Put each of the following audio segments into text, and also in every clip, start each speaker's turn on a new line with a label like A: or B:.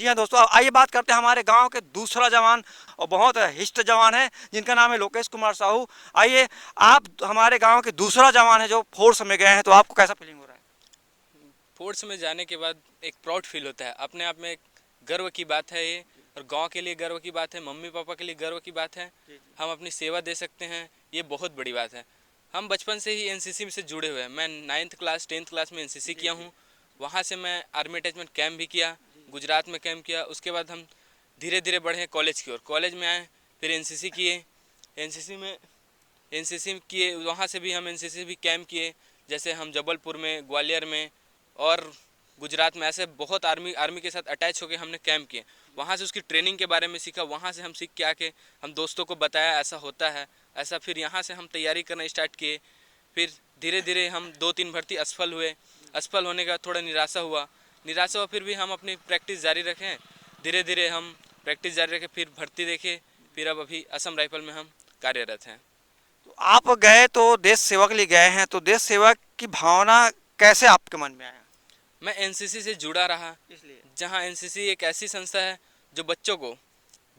A: जी हाँ दोस्तों, आइए बात करते हैं हमारे गांव के दूसरा जवान और बहुत हिस्ट जवान है जिनका नाम है लोकेश कुमार साहू। आइए, आप हमारे गांव के दूसरा जवान है जो फोर्स में गए हैं, तो आपको कैसा फीलिंग हो रहा है?
B: फोर्स में जाने के बाद एक प्राउड फील होता है, अपने आप में एक गर्व की बात है ये। और गांव के लिए गर्व की बात है, मम्मी पापा के लिए गर्व की बात है। हम अपनी सेवा दे सकते हैं, ये बहुत बड़ी बात है। हम बचपन से ही एनसीसी से जुड़े हुए हैं। मैं 9th क्लास 10th क्लास में एनसीसी किया हूँ। वहाँ से मैं आर्मी अटैचमेंट कैंप भी किया, गुजरात में कैंप किया। उसके बाद हम धीरे धीरे बढ़े कॉलेज की ओर, कॉलेज में आए, फिर एनसीसी किए। एनसीसी किए, वहाँ से भी हम एनसीसी भी कैंप किए। जैसे हम जबलपुर में, ग्वालियर में और गुजरात में, ऐसे बहुत आर्मी के साथ अटैच होकर हमने कैंप किए। वहाँ से उसकी ट्रेनिंग के बारे में सीखा। वहाँ से हम सीख के आके हम दोस्तों को बताया ऐसा होता है ऐसा। फिर यहाँ से हम तैयारी करना स्टार्ट किए। फिर धीरे धीरे हम 2-3 भर्ती असफल हुए। असफल होने का थोड़ा निराशा हुआ, फिर भी हम अपनी प्रैक्टिस जारी रखें। धीरे धीरे हम प्रैक्टिस जारी रखें, फिर भर्ती देखे। फिर अब अभी असम राइफल में हम कार्यरत हैं।
A: तो आप गए तो देश सेवा के लिए गए हैं, तो देश सेवा की भावना कैसे आपके मन में आया?
B: मैं एनसीसी से जुड़ा रहा,
A: इसलिए
B: जहां एनसीसी एक ऐसी संस्था है जो बच्चों को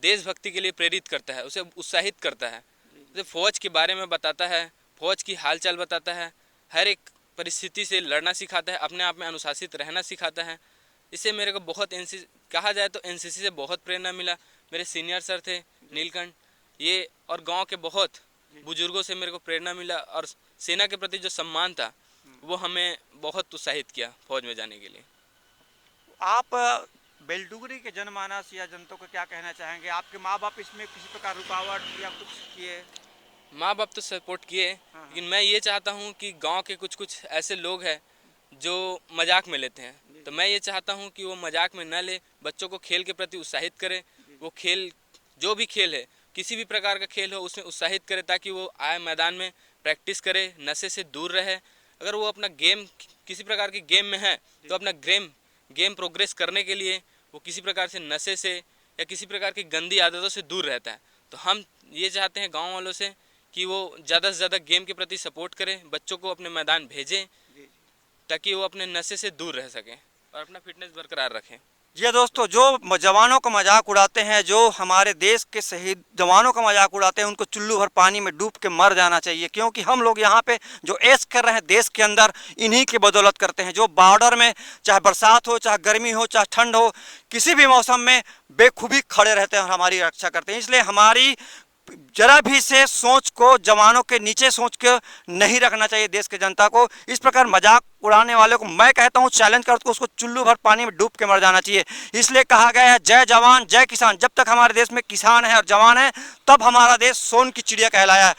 B: देशभक्ति के लिए प्रेरित करता है, उसे उत्साहित करता है, उसे फौज के बारे में बताता है, फौज की हालचाल बताता है, हर एक परिस्थिति से लड़ना सिखाता है, अपने आप में अनुशासित रहना सिखाता है। इससे मेरे को बहुत एनसीसी कहा जाए तो एनसीसी से बहुत प्रेरणा मिला। मेरे सीनियर सर थे नीलकंठ, ये और गांव के बहुत बुजुर्गों से मेरे को प्रेरणा मिला। और सेना के प्रति जो सम्मान था वो हमें बहुत उत्साहित किया फौज में जाने के लिए।
A: आप बेलडुगरी के जनमानस या जनता को क्या कहना चाहेंगे? आपके माँ बाप इसमें किसी प्रकार रुकावट या कुछ किए?
B: माँ बाप तो सपोर्ट किए,
A: हाँ,
B: लेकिन मैं ये चाहता हूँ कि गांव के कुछ कुछ ऐसे लोग हैं जो मजाक में लेते हैं। तो मैं ये चाहता हूँ कि वो मजाक में न ले, बच्चों को खेल के प्रति उत्साहित करे। वो खेल, जो भी खेल है, किसी भी प्रकार का खेल हो, उसमें उत्साहित करे, ताकि वो आए मैदान में प्रैक्टिस करे, नशे से दूर रहे। अगर वो अपना गेम, किसी प्रकार की गेम में है, तो अपना गेम प्रोग्रेस करने के लिए वो किसी प्रकार से नशे से या किसी प्रकार की गंदी आदतों से दूर रहता है। तो हम ये चाहते हैं गांव वालों से कि वो ज़्यादा से ज़्यादा गेम के प्रति सपोर्ट करें, बच्चों को अपने मैदान भेजें, ताकि वो अपने नशे से दूर रह सकें और अपना फिटनेस बरकरार रखें।
A: जी हाँ दोस्तों, जो जवानों का मजाक उड़ाते हैं, जो हमारे देश के शहीद जवानों का मजाक उड़ाते हैं, उनको चुल्लू भर पानी में डूब के मर जाना चाहिए। क्योंकि हम लोग यहाँ पे जो ऐश कर रहे हैं देश के अंदर, इन्हीं की बदौलत करते हैं। जो बॉर्डर में चाहे बरसात हो, चाहे गर्मी हो, चाहे ठंड हो, किसी भी मौसम में बेखूबी खड़े रहते हैं और हमारी रक्षा करते हैं। इसलिए हमारी जरा भी से सोच को जवानों के नीचे सोच के नहीं रखना चाहिए देश के जनता को। इस प्रकार मजाक उड़ाने वाले को मैं कहता हूं, चैलेंज करता हूं, उसको चुल्लू भर पानी में डूब के मर जाना चाहिए। इसलिए कहा गया है जय जवान जय किसान। जब तक हमारे देश में किसान है और जवान है, तब हमारा देश सोन की चिड़िया कहलाया है।